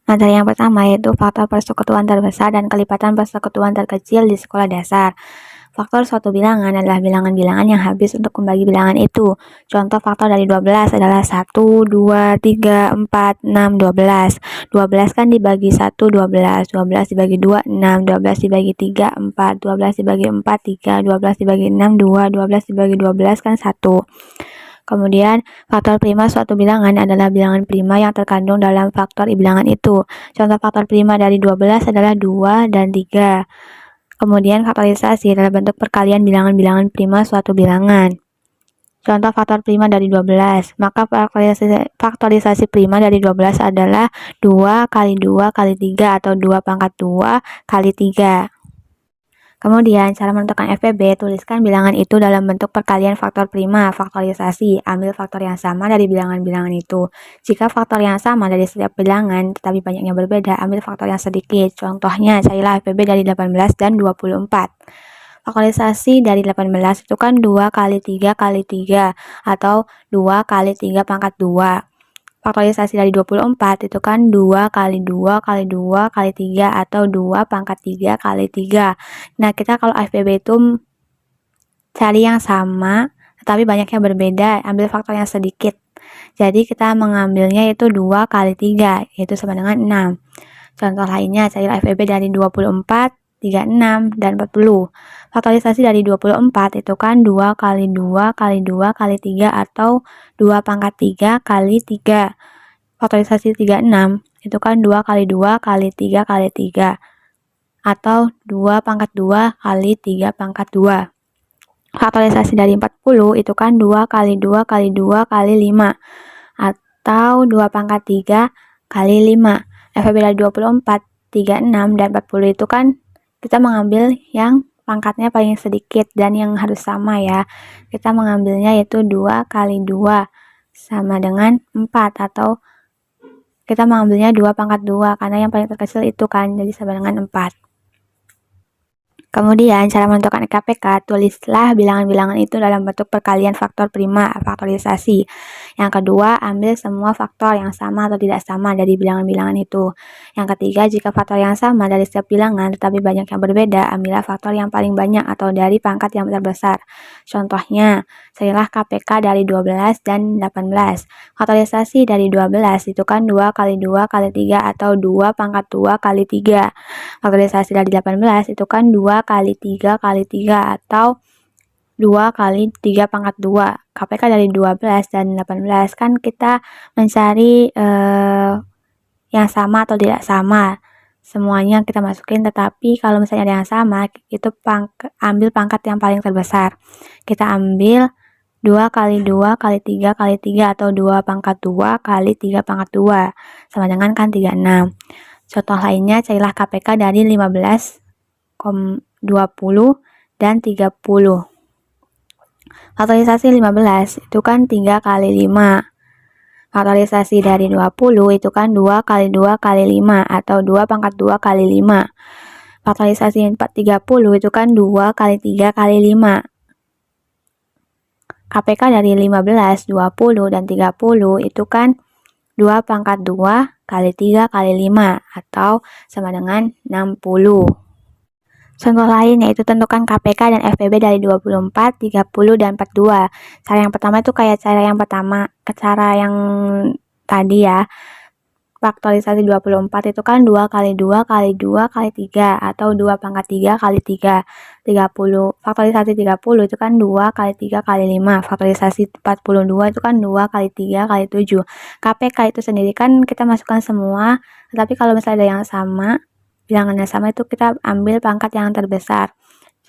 Materi yang pertama yaitu faktor persekutuan terbesar dan kelipatan persekutuan terkecil di sekolah dasar. Faktor suatu bilangan adalah bilangan-bilangan yang habis untuk membagi bilangan itu. Contoh faktor dari 12 adalah 1, 2, 3, 4, 6, 12. 12 kan dibagi 1, 12. 12 dibagi 2, 6. 12 dibagi 3, 4. 12 dibagi 4, 3. 12 dibagi 6, 2. 12 dibagi 12 kan 1. Kemudian, faktor prima suatu bilangan adalah bilangan prima yang terkandung dalam faktor bilangan itu. Contoh faktor prima dari 12 adalah 2 dan 3. Kemudian, faktorisasi adalah bentuk perkalian bilangan-bilangan prima suatu bilangan. Contoh faktor prima dari 12, maka faktorisasi prima dari 12 adalah 2 kali 2 kali 3 atau 2 pangkat 2 kali 3. Kemudian, cara menentukan FPB, tuliskan bilangan itu dalam bentuk perkalian faktor prima, faktorisasi. Ambil faktor yang sama dari bilangan-bilangan itu. Jika faktor yang sama dari setiap bilangan, tetapi banyaknya berbeda, ambil faktor yang sedikit. Contohnya, carilah FPB dari 18 dan 24. Faktorisasi dari 18 itu kan 2 kali 3 kali 3, atau 2 kali 3 pangkat 2. Faktorisasi dari 24 itu kan 2 kali 2 kali 2 kali 3 atau 2 pangkat 3 kali 3. Nah, kita kalau FPB itu cari yang sama tetapi banyak yang berbeda, ambil faktor yang sedikit. Jadi kita mengambilnya itu 2 kali 3, yaitu sama dengan 6. Contoh lainnya, cari FPB dari 24, 36, dan 40. Faktorisasi dari 24 itu kan 2 kali 2 kali 2 kali 3 atau 2 pangkat 3 kali 3. Faktorisasi 36 itu kan 2 kali 2 kali 3 kali 3 atau 2 pangkat 2 kali 3 pangkat 2. Faktorisasi dari 40 itu kan 2 kali 2 kali 2 kali 5 atau 2 pangkat 3 kali 5. FPB dari 24, 36, dan 40 itu kan kita mengambil yang pangkatnya paling sedikit dan yang harus sama ya. Kita mengambilnya yaitu 2 kali 2 sama dengan 4 atau kita mengambilnya 2 pangkat 2 karena yang paling terkecil itu kan, jadi sama dengan 4. Kemudian, cara menentukan KPK, tulislah bilangan-bilangan itu dalam bentuk perkalian faktor prima, faktorisasi. Yang kedua, ambil semua faktor yang sama atau tidak sama dari bilangan-bilangan itu. Yang ketiga, jika faktor yang sama dari setiap bilangan tetapi banyak yang berbeda, ambillah faktor yang paling banyak atau dari pangkat yang terbesar. Contohnya, carilah KPK dari 12 dan 18. Faktorisasi dari 12 itu kan 2 kali 2 kali 3 atau 2 pangkat 2 kali 3. Faktorisasi dari 18 itu kan 2 kali 3 kali 3 atau 2 kali 3 pangkat 2. KPK dari 12 dan 18 kan kita mencari yang sama atau tidak sama. Semuanya kita masukin, tetapi kalau misalnya ada yang sama, itu ambil pangkat yang paling terbesar. Kita ambil 2 kali 2 kali 3 kali 3 atau 2 pangkat 2 kali 3 pangkat 2. Sama dengan kan 36. Contoh lainnya, carilah KPK dari 15, 20, dan 30. Faktorisasi 15 itu kan 3 kali 5. Faktorisasi dari 20 itu kan 2 kali 2 kali 5 atau 2 pangkat 2 kali 5. Faktorisasi 30 itu kan 2 kali 3 kali 5. KPK dari 15, 20, dan 30 itu kan 2 pangkat 2 kali 3 kali 5 atau sama dengan 60. Contoh lain yaitu tentukan KPK dan FPB dari 24, 30, dan 42. Cara yang pertama itu kayak cara yang tadi ya. Faktorisasi 24 itu kan 2 kali 2 kali 2 kali 3 atau 2 pangkat 3 kali 3. 30. Faktorisasi 30 itu kan 2 kali 3 kali 5. Faktorisasi 42 itu kan 2 kali 3 kali 7. KPK itu sendiri kan kita masukkan semua, tetapi kalau misalnya ada yang sama, bilangannya sama, itu kita ambil pangkat yang terbesar.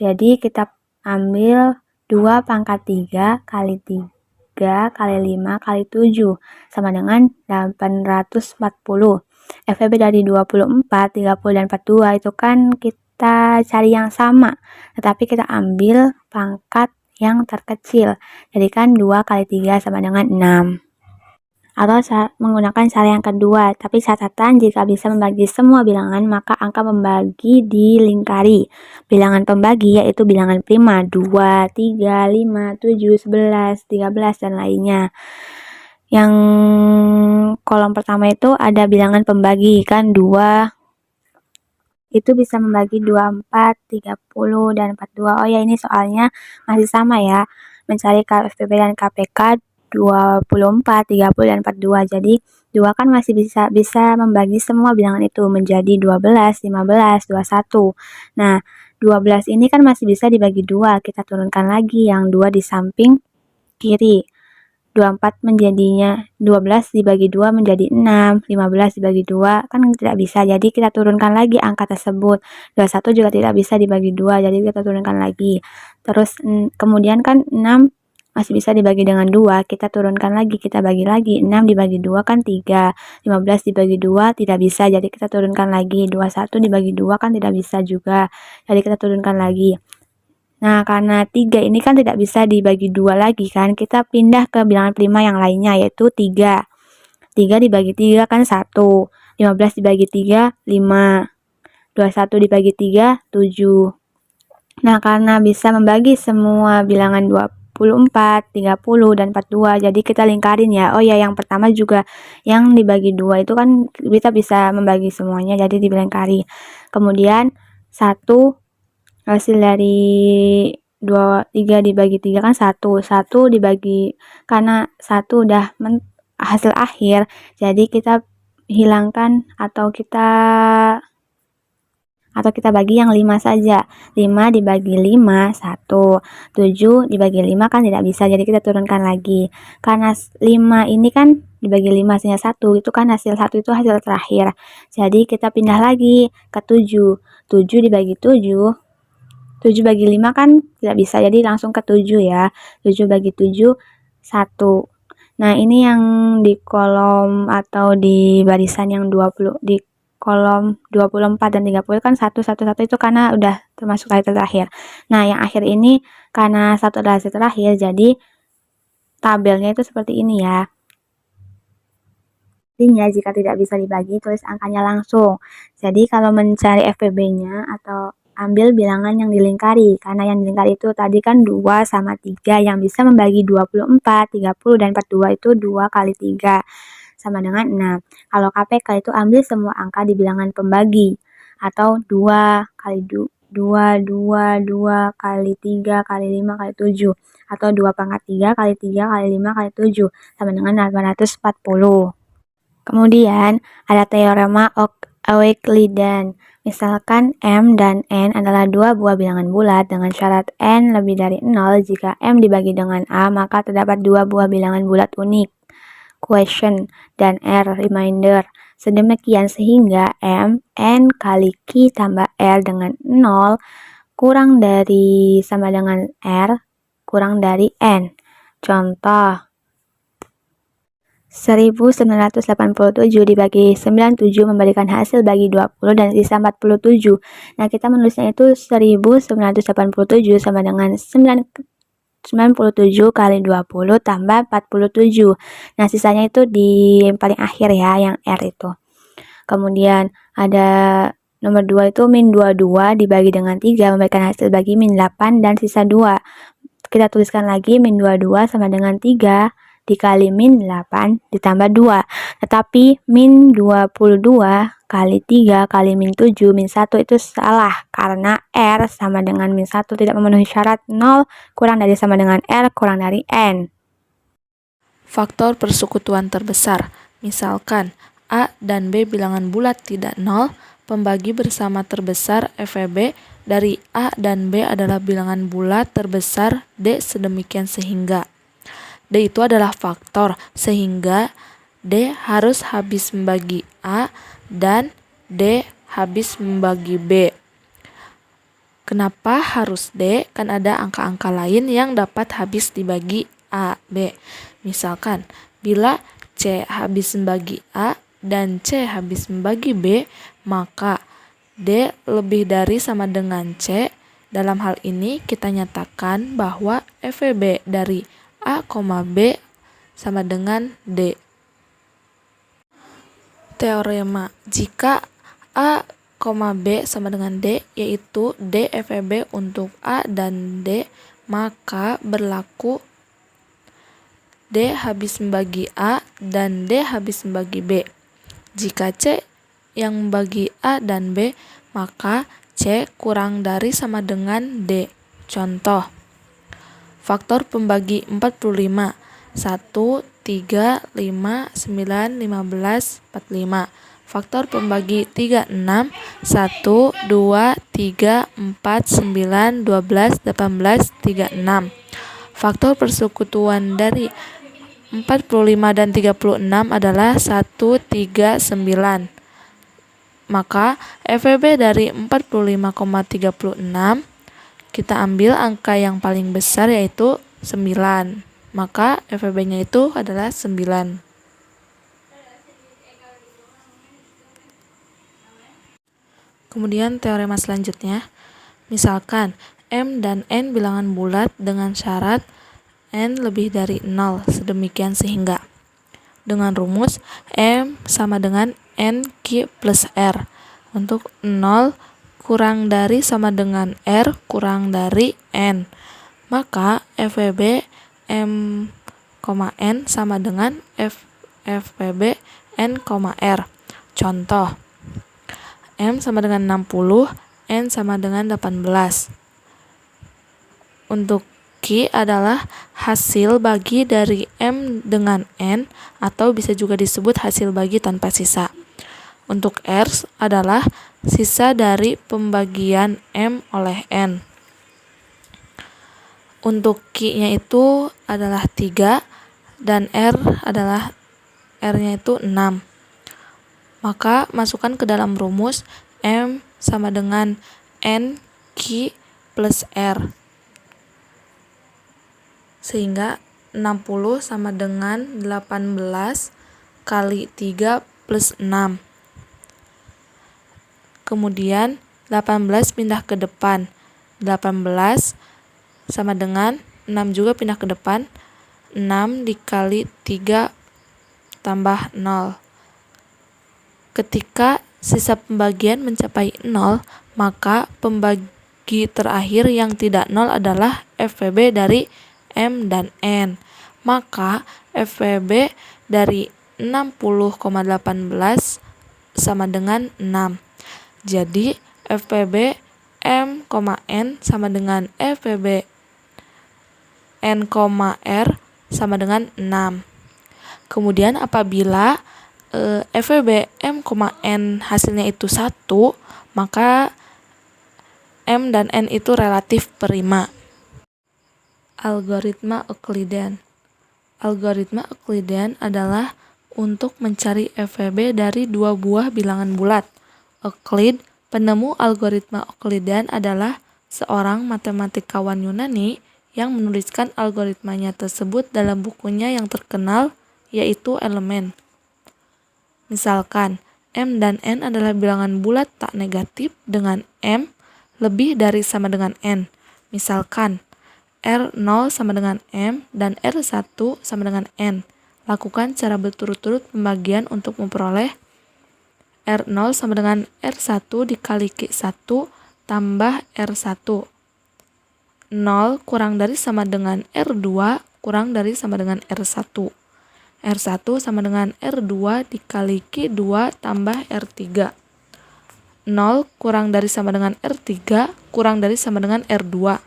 Jadi kita ambil 2 pangkat 3 kali 3 kali 5 kali 7 sama dengan 840. FPB dari 24, 30, dan 42 itu kan kita cari yang sama, tetapi kita ambil pangkat yang terkecil. Jadi kan 2 kali 3 sama dengan 6. Atau menggunakan cara yang kedua, tapi catatan jika bisa membagi semua bilangan, maka angka pembagi dilingkari. Bilangan pembagi yaitu bilangan prima 2, 3, 5, 7, 11, 13, dan lainnya. Yang kolom pertama itu ada bilangan pembagi, kan 2 itu bisa membagi 24, 30, dan 42. Oh ya, ini soalnya masih sama ya. Mencari KFPB dan KPK 24, 30, dan 42. Jadi 2 kan masih bisa membagi semua bilangan itu menjadi 12, 15, 21. Nah, 12 ini kan masih bisa dibagi 2. Kita turunkan lagi yang 2 di samping kiri. 24 menjadinya 12 dibagi 2 menjadi 6, 15 dibagi 2 kan tidak bisa, jadi kita turunkan lagi angka tersebut. 21 juga tidak bisa dibagi 2, jadi kita turunkan lagi. Terus kemudian kan 6 masih bisa dibagi dengan 2, kita turunkan lagi, kita bagi lagi. 6 dibagi 2 kan 3, 15 dibagi 2 tidak bisa, jadi kita turunkan lagi. 21 dibagi 2 kan tidak bisa juga, jadi kita turunkan lagi. Nah, karena 3 ini kan tidak bisa dibagi 2 lagi kan, kita pindah ke bilangan prima yang lainnya, yaitu 3. 3 dibagi 3 kan 1, 15 dibagi 3, 5, 21 dibagi 3, 7. Nah, karena bisa membagi semua bilangan 24, 30, dan 42, jadi kita lingkarin ya. Oh ya, yang pertama juga yang dibagi 2 itu kan kita bisa membagi semuanya, jadi dilingkari. Kemudian 1 hasil dari 3 dibagi 3 kan 1 dibagi, karena 1 udah hasil akhir, jadi kita hilangkan atau kita bagi yang 5 saja. 5 dibagi 5, 1. 7 dibagi 5 kan tidak bisa, jadi kita turunkan lagi. Karena 5 ini kan dibagi 5 hasilnya 1, itu kan hasil 1 itu hasil terakhir. Jadi kita pindah lagi ke 7. 7 dibagi 7, 7 bagi 5 kan tidak bisa, jadi langsung ke 7 ya. 7 bagi 7, 1. Nah, ini yang di kolom atau di barisan yang 20, di kolom 24 dan 30 kan 1, 1, 1 itu karena udah termasuk hasil terakhir. Nah, yang akhir ini karena 1 adalah hasil terakhir, jadi tabelnya itu seperti ini ya. Artinya, jika tidak bisa dibagi, tulis angkanya langsung. Jadi, kalau mencari FPB-nya atau ambil bilangan yang dilingkari, karena yang dilingkari itu tadi kan 2 sama 3, yang bisa membagi 24, 30, dan 42 itu 2 kali 3, sama dengan 6. Kalau KPK itu ambil semua angka di bilangan pembagi, atau 2 kali 2, 2, 2 kali 3 kali 5 kali 7, atau 2 pangkat 3 kali 3 kali 5 kali 7, sama dengan 840. Kemudian ada teorema Euclidean. Misalkan M dan N adalah dua buah bilangan bulat dengan syarat N lebih dari 0. Jika M dibagi dengan A, maka terdapat dua buah bilangan bulat unik, quotient, dan R, remainder. Sedemikian sehingga M, N kali Q tambah R dengan 0 kurang dari sama dengan R kurang dari N. Contoh, 1987 dibagi 97 memberikan hasil bagi 20 dan sisa 47. Nah, kita menulisnya itu 1987 sama dengan 97 kali 20 tambah 47. Nah, sisanya itu di paling akhir ya, yang R itu. Kemudian ada nomor 2 itu min 22 dibagi dengan 3 memberikan hasil bagi min 8 dan sisa 2. Kita tuliskan lagi min 22 sama dengan 3 dikali min 8 ditambah 2. Tetapi min 22 kali 3 kali min 7 min 1 itu salah, karena R sama dengan min 1 tidak memenuhi syarat 0 kurang dari sama dengan R kurang dari N. Faktor persekutuan terbesar. Misalkan A dan B bilangan bulat tidak 0, pembagi bersama terbesar FEB dari A dan B adalah bilangan bulat terbesar D sedemikian sehingga. D itu adalah faktor, sehingga D harus habis membagi A dan D habis membagi B. Kenapa harus D? Kan ada angka-angka lain yang dapat habis dibagi A, B. Misalkan, bila C habis membagi A dan C habis membagi B, maka D lebih dari sama dengan C. Dalam hal ini kita nyatakan bahwa FEB dari A, B sama dengan D. Teorema, jika A, B sama dengan D, yaitu D FEB untuk A dan D, maka berlaku D habis membagi A dan D habis membagi B. Jika C yang membagi A dan B, maka C kurang dari sama dengan D. Contoh, faktor pembagi 45, 1, 3, 5, 9, 15, 45. Faktor pembagi 36, 1, 2, 3, 4, 9, 12, 18, 36. Faktor persekutuan dari 45 dan 36 adalah 1, 3, 9. Maka FEB dari 45,36 kita ambil angka yang paling besar yaitu 9. Maka FEB-nya itu adalah 9. Kemudian teorema selanjutnya, misalkan M dan N bilangan bulat dengan syarat N lebih dari 0, sedemikian sehingga. Dengan rumus M sama dengan NQ plus R. Untuk 0 kurang dari sama dengan R kurang dari N. Maka FEB M, N sama dengan FEB N, R. Contoh, M sama dengan 60, N sama dengan 18. Untuk Q adalah hasil bagi dari M dengan N, atau bisa juga disebut hasil bagi tanpa sisa. Untuk R adalah sisa dari pembagian M oleh N. Untuk Q-nya itu adalah 3 dan R-nya itu 6. Maka masukkan ke dalam rumus M sama dengan NQ plus R. Sehingga 60 sama dengan 18 kali 3 plus 6. Kemudian 18 pindah ke depan. 18 sama dengan 6 juga pindah ke depan. 6 dikali 3 tambah 0. Ketika sisa pembagian mencapai 0, maka pembagi terakhir yang tidak 0 adalah FEB dari M dan N. Maka FEB dari 60,18 sama dengan 6. Jadi FEB M, N sama dengan FEB N, R sama dengan 6. Kemudian apabila FEB M, N hasilnya itu 1, maka M dan N itu relatif prima. Algoritma Euclidean. Algoritma Euclidean adalah untuk mencari FEB dari dua buah bilangan bulat. Euclid, penemu algoritma Euclidean, adalah seorang matematikawan Yunani yang menuliskan algoritmanya tersebut dalam bukunya yang terkenal, yaitu Elemen. Misalkan, M dan N adalah bilangan bulat tak negatif dengan M lebih dari sama dengan N. Misalkan, R0 sama dengan M dan R1 sama dengan N. Lakukan secara berturut-turut pembagian untuk memperoleh R0 sama dengan R1 dikali Q1 tambah R1. 0 kurang dari sama dengan R2 kurang dari sama dengan R1. R1 sama dengan R2 dikali Q2 tambah R3. 0 kurang dari sama dengan R3 kurang dari sama dengan R2.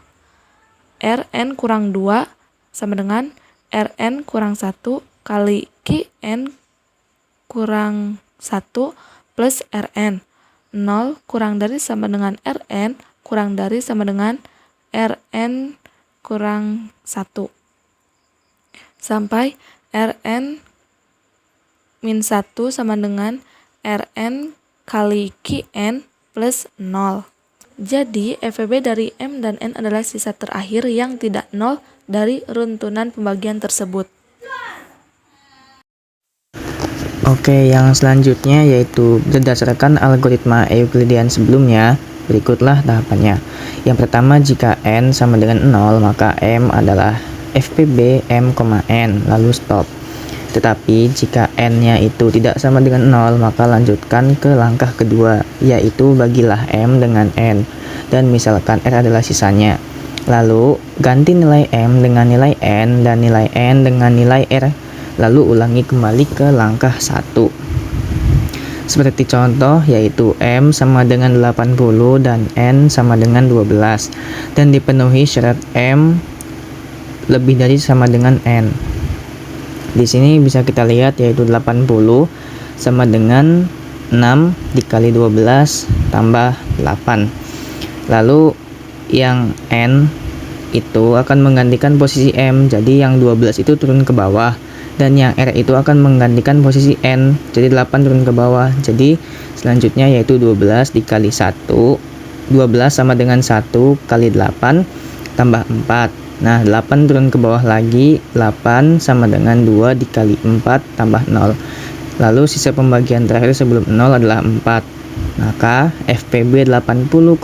Rn kurang 2 sama dengan Rn kurang 1 kali Qn kurang 1 plus Rn. 0 kurang dari sama dengan Rn kurang dari sama dengan Rn kurang 1. Sampai Rn min 1 sama dengan Rn kali Qn plus 0. Jadi, FEB dari M dan N adalah sisa terakhir yang tidak 0 dari runtunan pembagian tersebut. Oke, yang selanjutnya yaitu berdasarkan algoritma Euclidean sebelumnya, berikutlah tahapannya. Yang pertama, jika N sama dengan 0, maka M adalah FEB M, N, lalu stop. Tetapi jika N-nya itu tidak sama dengan 0, maka lanjutkan ke langkah kedua, yaitu bagilah M dengan N, dan misalkan R adalah sisanya. Lalu ganti nilai M dengan nilai N dan nilai N dengan nilai R. Lalu ulangi kembali ke langkah 1. Seperti contoh yaitu M sama dengan 80 dan N sama dengan 12. Dan dipenuhi syarat M lebih dari sama dengan N. Di sini bisa kita lihat yaitu 80 sama dengan 6 dikali 12 tambah 8. Lalu yang N itu akan menggantikan posisi M, jadi yang 12 itu turun ke bawah, dan yang R itu akan menggantikan posisi N, jadi 8 turun ke bawah. Jadi selanjutnya yaitu 12 dikali 1, 12 sama dengan 1 kali 8 tambah 4. Nah 8 turun ke bawah lagi, 8 sama dengan 2 dikali 4 tambah 0. Lalu sisa pembagian terakhir sebelum 0 adalah 4. Maka FPB 80,12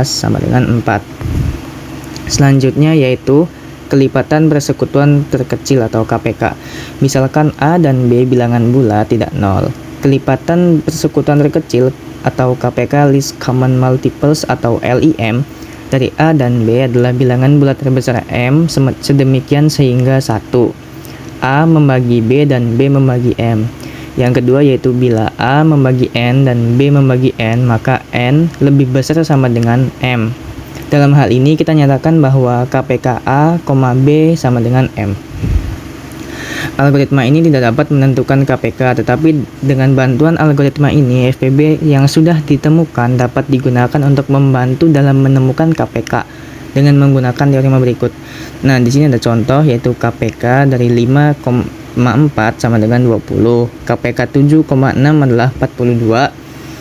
sama dengan 4. Selanjutnya yaitu kelipatan persekutuan terkecil atau KPK. Misalkan A dan B bilangan bulat tidak 0. Kelipatan persekutuan terkecil atau KPK least common multiples atau LIM dari A dan B adalah bilangan bulat terbesar M sedemikian sehingga 1. A membagi B dan B membagi M. Yang kedua yaitu bila A membagi N dan B membagi N, maka N lebih besar sama dengan M. Dalam hal ini kita nyatakan bahwa KPK A, B sama dengan M. Algoritma ini tidak dapat menentukan KPK, tetapi dengan bantuan algoritma ini FPB yang sudah ditemukan dapat digunakan untuk membantu dalam menemukan KPK dengan menggunakan teorema berikut. Nah, di sini ada contoh yaitu KPK dari 5,4 sama dengan 20, KPK 7,6 adalah 42,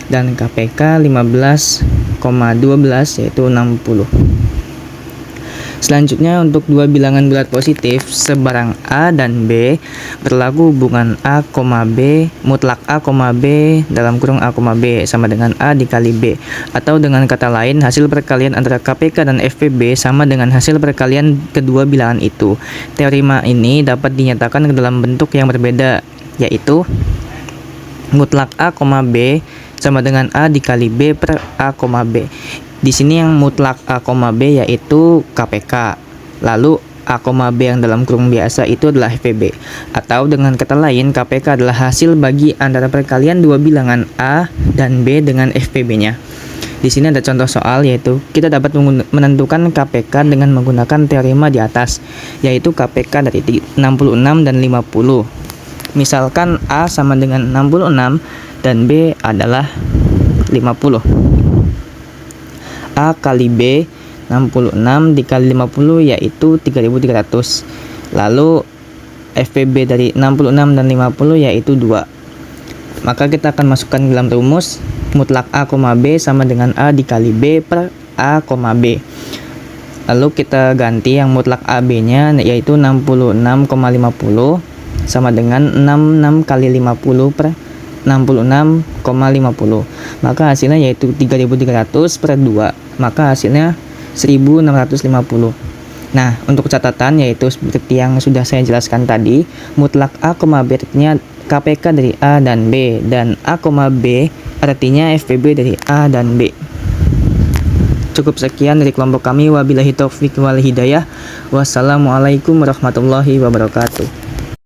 dan KPK 15,12 yaitu 60. Selanjutnya untuk dua bilangan bulat positif sebarang A dan B berlaku hubungan A, B mutlak A, B dalam kurung A, B sama dengan A dikali B, atau dengan kata lain hasil perkalian antara KPK dan FPB sama dengan hasil perkalian kedua bilangan itu. Teorema ini dapat dinyatakan ke dalam bentuk yang berbeda, yaitu mutlak A, B sama dengan A dikali B per A, B. Di sini yang mutlak A, B yaitu KPK. Lalu A, B yang dalam kurung biasa itu adalah FPB. Atau dengan kata lain, KPK adalah hasil bagi antara perkalian dua bilangan A dan B dengan FPB-nya. Di sini ada contoh soal yaitu kita dapat menentukan KPK dengan menggunakan teorema di atas, yaitu KPK dari 66 dan 50. Misalkan A sama dengan 66 dan B adalah 50. A kali B 66 dikali 50 yaitu 3300. Lalu FPB dari 66 dan 50 yaitu 2. Maka kita akan masukkan dalam rumus mutlak A, B sama dengan A dikali B per A, B. Lalu kita ganti yang mutlak AB nya yaitu 66,50 sama dengan 66 kali 50 per 66,50. Maka hasilnya yaitu 3300 per 2. Maka hasilnya 1650. Nah, untuk catatan yaitu seperti yang sudah saya jelaskan tadi, mutlak A, B artinya KPK dari A dan B, dan A, B artinya FPB dari A dan B. Cukup sekian dari kelompok kami. Wabillahi taufiq wal hidayah. Wassalamualaikum warahmatullahi wabarakatuh.